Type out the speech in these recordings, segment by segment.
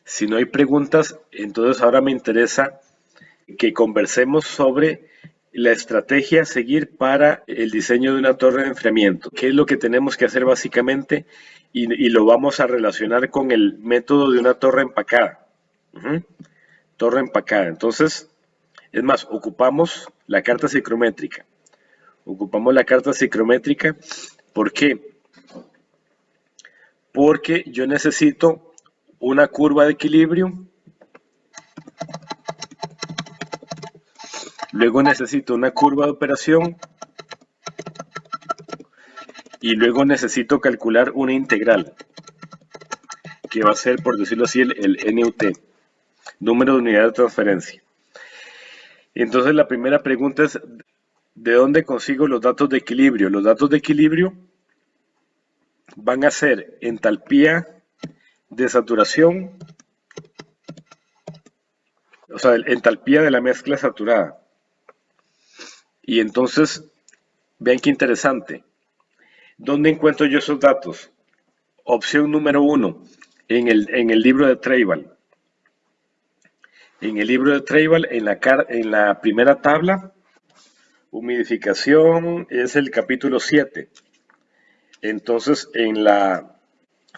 Si no hay preguntas, entonces ahora me interesa que conversemos sobre la estrategia a seguir para el diseño de una torre de enfriamiento. ¿Qué es lo que tenemos que hacer básicamente? Y lo vamos a relacionar con el método de una torre empacada. Ujú. Torre empacada. Entonces, es más, ocupamos la carta psicométrica. Ocupamos la carta psicométrica. ¿Por qué? Porque yo necesito una curva de equilibrio, luego necesito una curva de operación y luego necesito calcular una integral, que va a ser, por decirlo así, el NUT, número de unidades de transferencia. Entonces la primera pregunta es, ¿de dónde consigo los datos de equilibrio? Los datos de equilibrio van a ser entalpía de saturación, o sea, entalpía de la mezcla saturada. Y entonces, vean qué interesante. ¿Dónde encuentro yo esos datos? Opción número 1, en el libro de Treibal. En el libro de Treibal, en la primera tabla, humidificación es el capítulo 7. Entonces, en la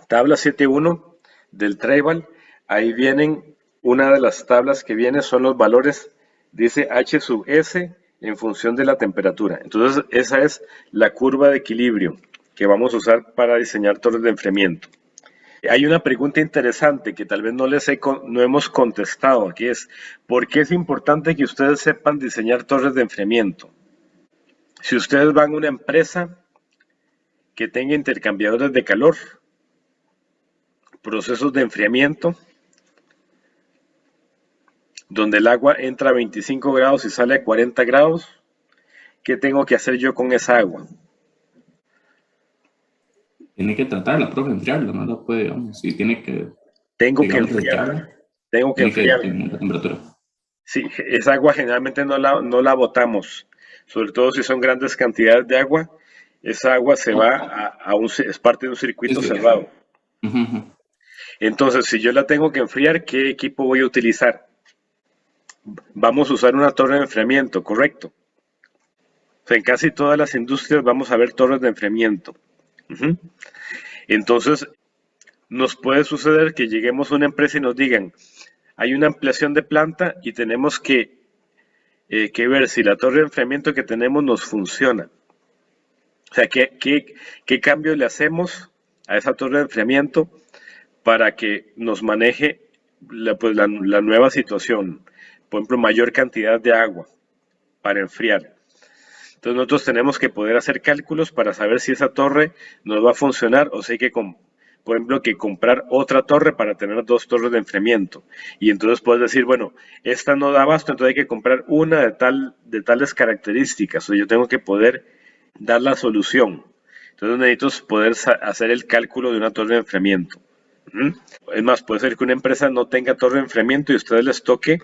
tabla 7.1 del Treibal, ahí vienen, una de las tablas que viene son los valores, dice H sub S en función de la temperatura. Entonces, esa es la curva de equilibrio que vamos a usar para diseñar torres de enfriamiento. Hay una pregunta interesante que tal vez no hemos contestado, que es, ¿por qué es importante que ustedes sepan diseñar torres de enfriamiento? Si ustedes van a una empresa que tenga intercambiadores de calor, procesos de enfriamiento, donde el agua entra a 25 grados y sale a 40 grados, ¿qué tengo que hacer yo con esa agua? Tiene que tratarla, profe, enfriarla, no la puede, digamos, si tiene que, Tengo que digamos, enfriarla, desecharla, tengo que tiene que enfriarla. tener la temperatura. Sí, esa agua generalmente no la botamos, sobre todo si son grandes cantidades de agua, esa agua se va Oh, es parte de un sí, circuito sí. cerrado. Ujú, ujú. Entonces, si yo la tengo que enfriar, ¿qué equipo voy a utilizar? Vamos a usar una torre de enfriamiento, ¿correcto? O sea, en casi todas las industrias vamos a ver torres de enfriamiento. Ujú. Entonces, nos puede suceder que lleguemos a una empresa y nos digan, hay una ampliación de planta y tenemos que ver si la torre de enfriamiento que tenemos nos funciona. O sea, ¿qué cambios le hacemos a esa torre de enfriamiento para que nos maneje la nueva situación? Por ejemplo, mayor cantidad de agua para enfriar. Entonces nosotros tenemos que poder hacer cálculos para saber si esa torre nos va a funcionar o si hay que, por ejemplo, que comprar otra torre para tener dos torres de enfriamiento. Y entonces puedes decir, bueno, esta no da abasto, entonces hay que comprar una de tales características. O yo tengo que poder dar la solución. Entonces necesito poder hacer el cálculo de una torre de enfriamiento. ¿Mm? Es más, puede ser que una empresa no tenga torre de enfriamiento y a ustedes les toque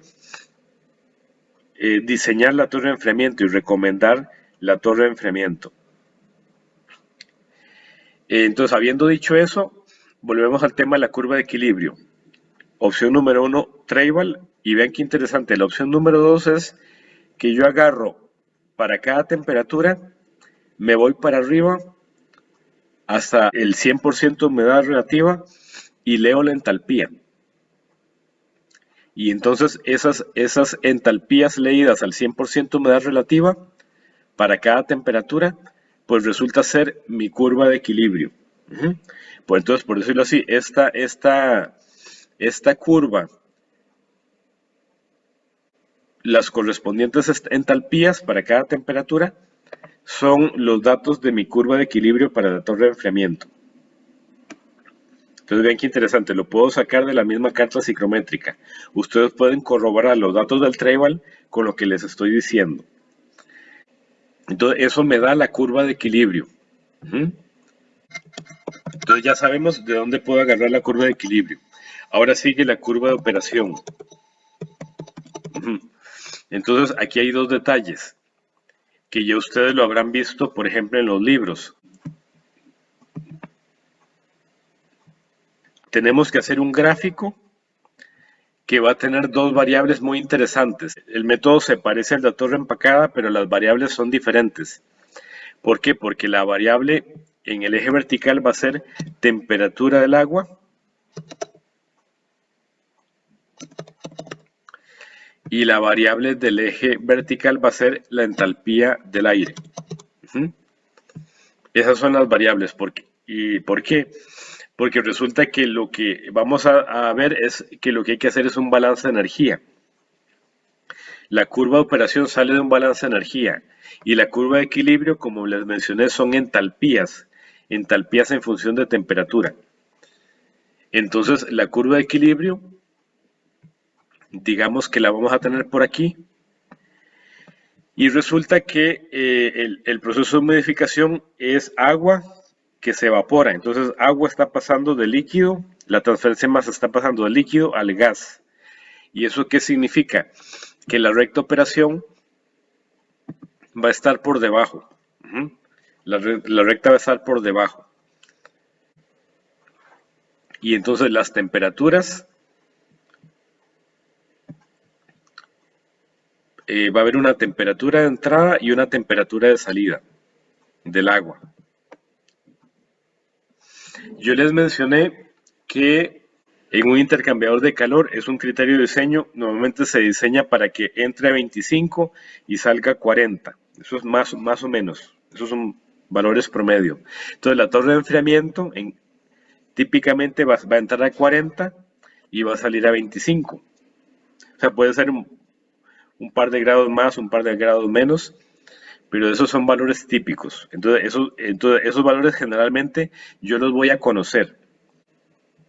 diseñar la torre de enfriamiento y recomendar la torre de enfriamiento. Entonces, habiendo dicho eso, volvemos al tema de la curva de equilibrio. Opción número 1, Treibal, y vean qué interesante. La opción número 2 es que yo agarro para cada temperatura, me voy para arriba hasta el 100% humedad relativa y leo la entalpía. Y entonces esas entalpías leídas al 100% humedad relativa para cada temperatura, pues resulta ser mi curva de equilibrio. Uh-huh. Pues entonces, por decirlo así, esta curva, las correspondientes entalpías para cada temperatura, son los datos de mi curva de equilibrio para la torre de enfriamiento. Entonces vean qué interesante, lo puedo sacar de la misma carta psicométrica. Ustedes pueden corroborar los datos del Treibal con lo que les estoy diciendo. Entonces eso me da la curva de equilibrio. Uh-huh. Entonces ya sabemos de dónde puedo agarrar la curva de equilibrio. Ahora sigue la curva de operación. Uh-huh. Entonces aquí hay dos detalles que ya ustedes lo habrán visto, por ejemplo, en los libros. Tenemos que hacer un gráfico que va a tener dos variables muy interesantes. El método se parece al de la torre empacada, pero las variables son diferentes. ¿Por qué? Porque la variable en el eje vertical va a ser temperatura del agua y la variable del eje vertical va a ser la entalpía del aire. Esas son las variables. ¿Y por qué? Porque resulta que lo que vamos a ver es que lo que hay que hacer es un balance de energía. La curva de operación sale de un balance de energía y la curva de equilibrio, como les mencioné, son entalpías en función de temperatura. Entonces, la curva de equilibrio, digamos que la vamos a tener por aquí, y resulta que el proceso de humidificación es agua que se evapora. Entonces, agua está pasando de líquido, la transferencia de masa está pasando de líquido al gas. ¿Y eso qué significa? Que la recta operación va a estar por debajo. La recta va a estar por debajo. Y entonces las temperaturas, va a haber una temperatura de entrada y una temperatura de salida del agua. Yo les mencioné que en un intercambiador de calor es un criterio de diseño, normalmente se diseña para que entre a 25 y salga a 40. Eso es más o menos, esos son valores promedio. Entonces la torre de enfriamiento típicamente va a entrar a 40 y va a salir a 25. O sea, puede ser un par de grados más, un par de grados menos, pero esos son valores típicos. Entonces esos valores generalmente yo los voy a conocer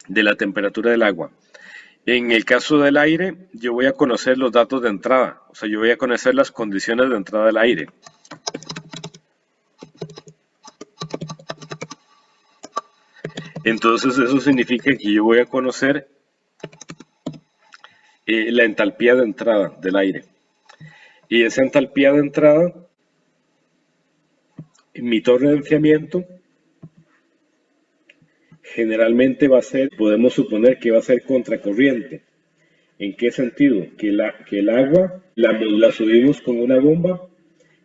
de la temperatura del agua. En el caso del aire, yo voy a conocer los datos de entrada, o sea, yo voy a conocer las condiciones de entrada del aire. Entonces eso significa que yo voy a conocer la entalpía de entrada del aire. Y esa entalpía de entrada, en mi torre de enfriamiento, generalmente va a ser, podemos suponer que va a ser contracorriente. ¿En qué sentido? Que el agua la subimos con una bomba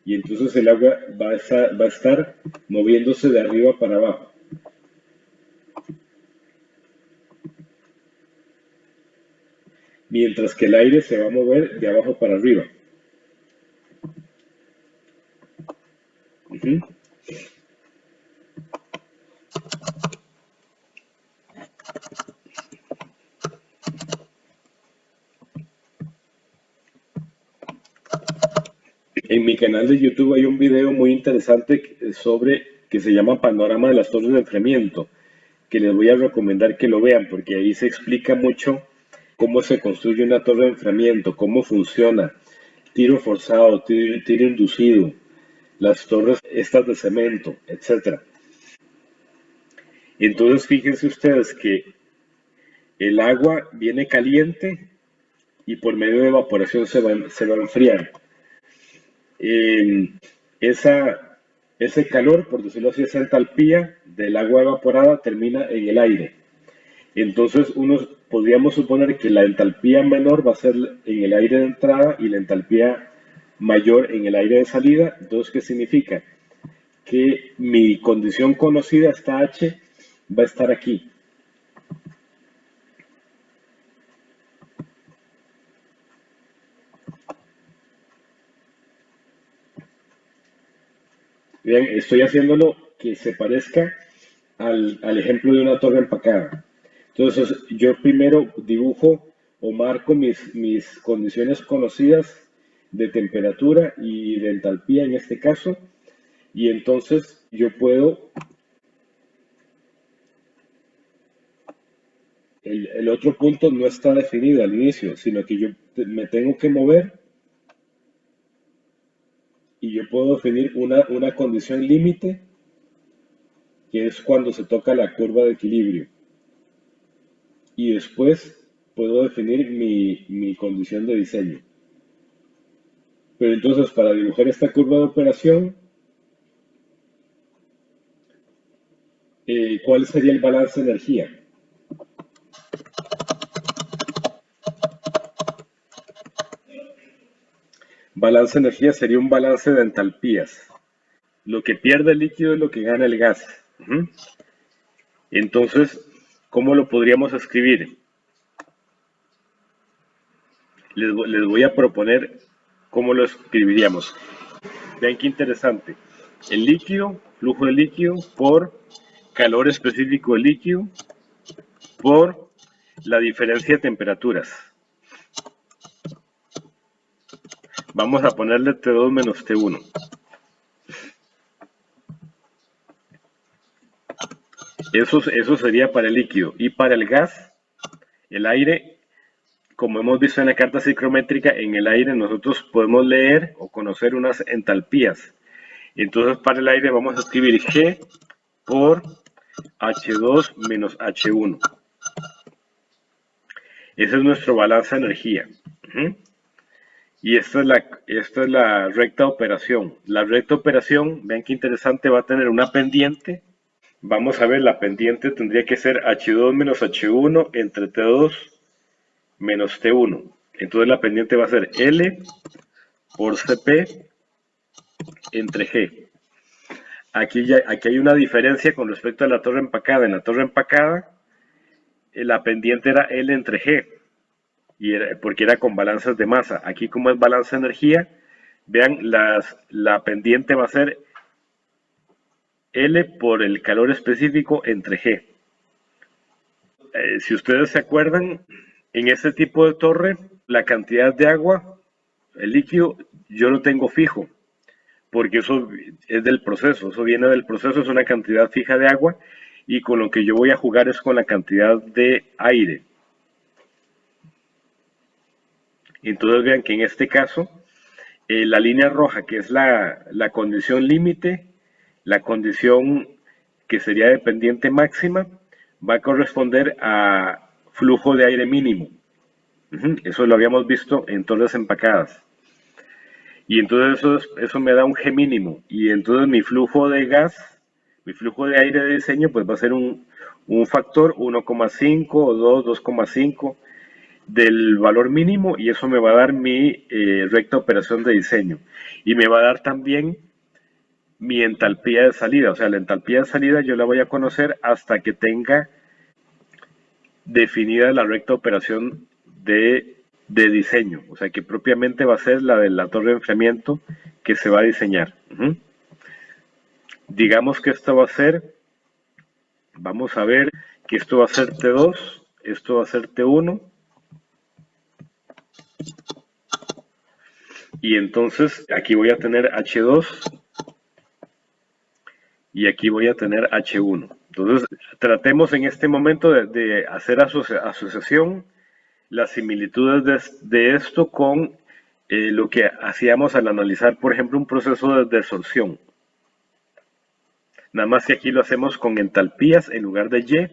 y entonces el agua va a estar moviéndose de arriba para abajo. Mientras que el aire se va a mover de abajo para arriba. En mi canal de YouTube hay un video muy interesante que se llama Panorama de las torres de enfriamiento, que les voy a recomendar que lo vean porque ahí se explica mucho cómo se construye una torre de enfriamiento, cómo funciona, tiro forzado, tiro inducido, las torres estas de cemento, etcétera. Entonces fíjense ustedes que el agua viene caliente y por medio de evaporación se va a enfriar. Ese calor, por decirlo así, esa entalpía del agua evaporada termina en el aire. Entonces, podríamos suponer que la entalpía menor va a ser en el aire de entrada y la entalpía mayor en el aire de salida. Entonces, ¿qué significa? Que mi condición conocida, esta H, va a estar aquí. Bien, estoy haciéndolo que se parezca al ejemplo de una torre empacada. Entonces, yo primero dibujo o marco mis condiciones conocidas de temperatura y de entalpía en este caso, y entonces yo puedo, el otro punto no está definido al inicio, sino que yo me tengo que mover y yo puedo definir una condición límite, que es cuando se toca la curva de equilibrio. Y después puedo definir mi condición de diseño. Pero entonces, para dibujar esta curva de operación, ¿cuál sería el balance de energía? Balance de energía sería un balance de entalpías. Lo que pierde el líquido es lo que gana el gas. Entonces, ¿cómo lo podríamos escribir? Les voy a proponer cómo lo escribiríamos. Vean qué interesante. El líquido, flujo de líquido, por calor específico del líquido, por la diferencia de temperaturas. Vamos a ponerle T2 menos T1. Eso sería para el líquido. Y para el gas, el aire, como hemos visto en la carta psicométrica, en el aire nosotros podemos leer o conocer unas entalpías. Entonces para el aire vamos a escribir G por H2 menos H1. Ese es nuestro balance de energía. Y esta es la recta operación. La recta operación, vean qué interesante, va a tener una pendiente. Vamos a ver, la pendiente tendría que ser H2 menos H1 entre T2 menos T1. Entonces la pendiente va a ser L por CP entre G. Aquí hay una diferencia con respecto a la torre empacada. En la torre empacada, la pendiente era L entre G, porque era con balanzas de masa. Aquí, como es balance de energía, vean, la pendiente va a ser L por el calor específico entre G. Si ustedes se acuerdan, en este tipo de torre, la cantidad de agua, el líquido, yo lo tengo fijo, porque eso es del proceso, eso viene del proceso, es una cantidad fija de agua, y con lo que yo voy a jugar es con la cantidad de aire. Entonces vean que en este caso, la línea roja, que es la condición límite, la condición que sería dependiente máxima, va a corresponder a flujo de aire mínimo. Eso lo habíamos visto en torres empacadas. Y entonces eso me da un G mínimo. Y entonces mi flujo de gas, mi flujo de aire de diseño, pues va a ser un factor 1,5 o 2, 2,5 del valor mínimo, y eso me va a dar mi recta operación de diseño. Y me va a dar también mi entalpía de salida. O sea, la entalpía de salida yo la voy a conocer hasta que tenga definida la recta operación de diseño, o sea que propiamente va a ser la de la torre de enfriamiento que se va a diseñar. Digamos que esto va a ser, vamos a ver que esto va a ser T2, esto va a ser T1, y entonces aquí voy a tener H2 y aquí voy a tener H1. Entonces tratemos en este momento de hacer asociación, las similitudes de esto con lo que hacíamos al analizar, por ejemplo, un proceso de desorción. Nada más que aquí lo hacemos con entalpías en lugar de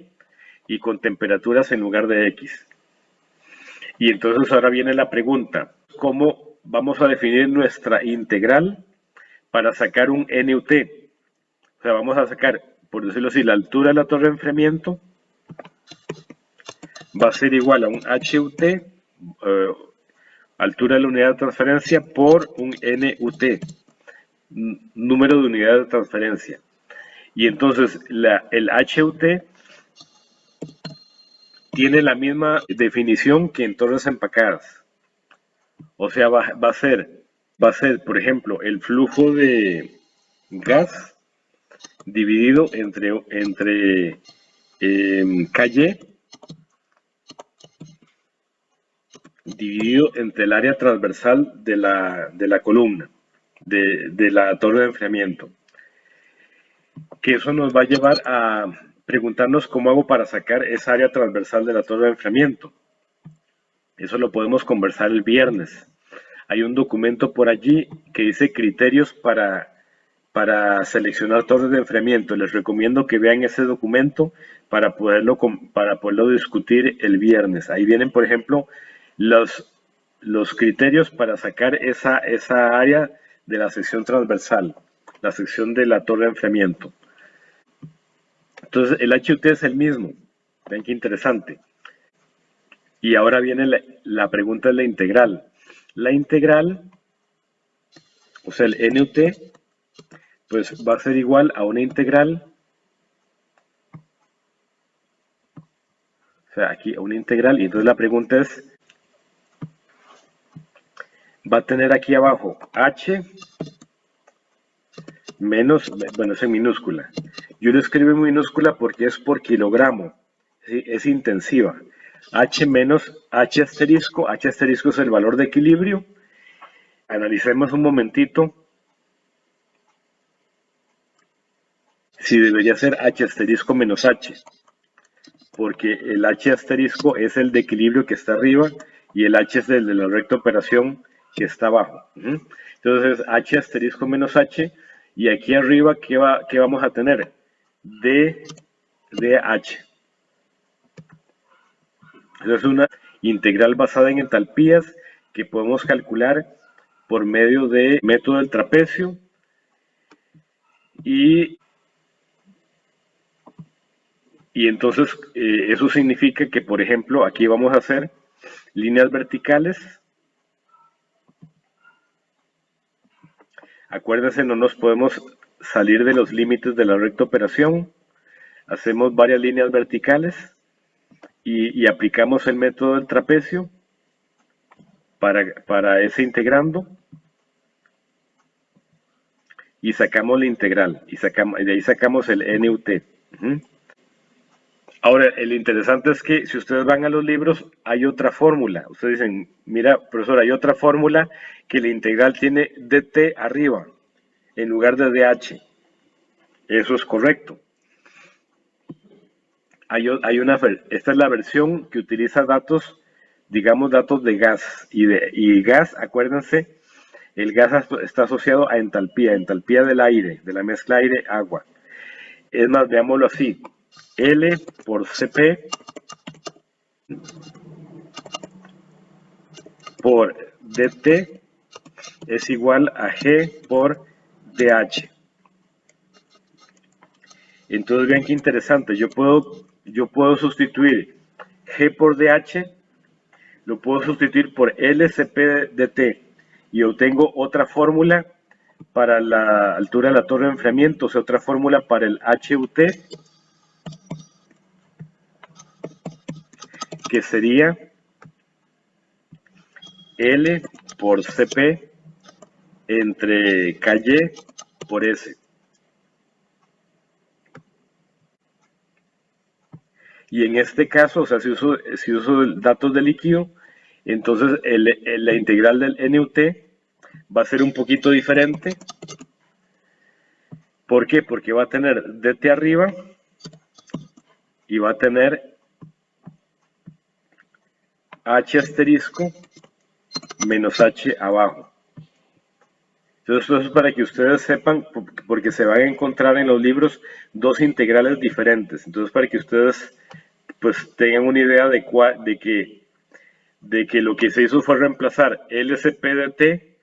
Y con temperaturas en lugar de X. Y entonces ahora viene la pregunta, ¿cómo vamos a definir nuestra integral para sacar un NUT? O sea, vamos a sacar, por decirlo así, la altura de la torre de enfriamiento va a ser igual a un HUT, altura de la unidad de transferencia, por un NUT, número de unidades de transferencia. Y entonces el HUT tiene la misma definición que en torres empacadas. O sea, va a ser, por ejemplo, el flujo de gas dividido entre KY dividido entre el área transversal de la columna, de la torre de enfriamiento. Que eso nos va a llevar a preguntarnos cómo hago para sacar esa área transversal de la torre de enfriamiento. Eso lo podemos conversar el viernes. Hay un documento por allí que dice criterios para seleccionar torres de enfriamiento. Les recomiendo que vean ese documento para poderlo discutir el viernes. Ahí vienen, por ejemplo, los criterios para sacar esa área de la sección transversal, la sección de la torre de enfriamiento. Entonces el HUT es el mismo. Ven qué interesante. Y ahora viene la pregunta de la integral. La integral O sea, el NUT pues va a ser igual a una integral, o sea, aquí a una integral, y entonces la pregunta es, va a tener aquí abajo h menos, bueno, es en minúscula. Yo lo escribo en minúscula porque es por kilogramo, ¿sí? Es intensiva. H menos H asterisco es el valor de equilibrio. Analicemos un momentito si debería ser H asterisco menos H, porque el H asterisco es el de equilibrio que está arriba y el H es el de la recta operación que está abajo. Entonces H asterisco menos H, y aquí arriba, ¿qué vamos a tener? DH. Es una integral basada en entalpías que podemos calcular por medio del método del trapecio, y entonces eso significa que, por ejemplo, aquí vamos a hacer líneas verticales. Acuérdense, no nos podemos salir de los límites de la recta operación. Hacemos varias líneas verticales y aplicamos el método del trapecio para ese integrando, y sacamos la integral, y de ahí sacamos el NUT. Ahora, el interesante es que si ustedes van a los libros, hay otra fórmula. Ustedes dicen, mira, profesor, hay otra fórmula que la integral tiene dt arriba, en lugar de dh. Eso es correcto. Esta es la versión que utiliza datos, digamos, datos de gas. Y gas, acuérdense, el gas está asociado a entalpía del aire, de la mezcla aire-agua. Es más, veámoslo así. L por Cp por dt es igual a G por dH. Entonces vean qué interesante, yo puedo sustituir G por dH, lo puedo sustituir por LCP dt, y obtengo otra fórmula para la altura de la torre de enfriamiento, o sea, otra fórmula para el HUT, que sería L por Cp entre KY por S. Y en este caso, o sea, si uso datos de líquido, entonces la integral del NUT va a ser un poquito diferente. ¿Por qué? Porque va a tener dt arriba y va a tener h asterisco menos h abajo. Entonces, eso es para que ustedes sepan, porque se van a encontrar en los libros dos integrales diferentes. Entonces, para que ustedes pues tengan una idea de que lo que se hizo fue reemplazar LCP dt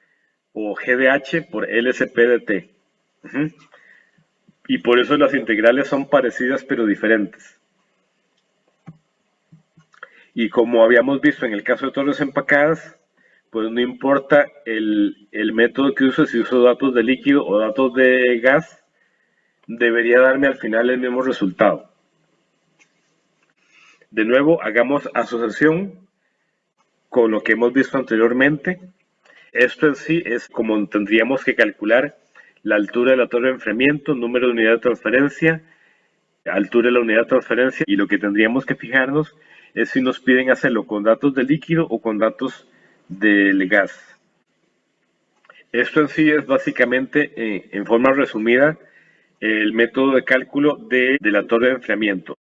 o GDH por LCP dt. Y por eso las integrales son parecidas pero diferentes. Y como habíamos visto en el caso de torres empacadas, pues no importa el método que use, si uso datos de líquido o datos de gas, debería darme al final el mismo resultado. De nuevo, hagamos asociación con lo que hemos visto anteriormente. Esto en sí es como tendríamos que calcular la altura de la torre de enfriamiento, número de unidad de transferencia, altura de la unidad de transferencia, y lo que tendríamos que fijarnos es si nos piden hacerlo con datos de líquido o con datos del gas. Esto en sí es básicamente, en forma resumida, el método de cálculo de la torre de enfriamiento.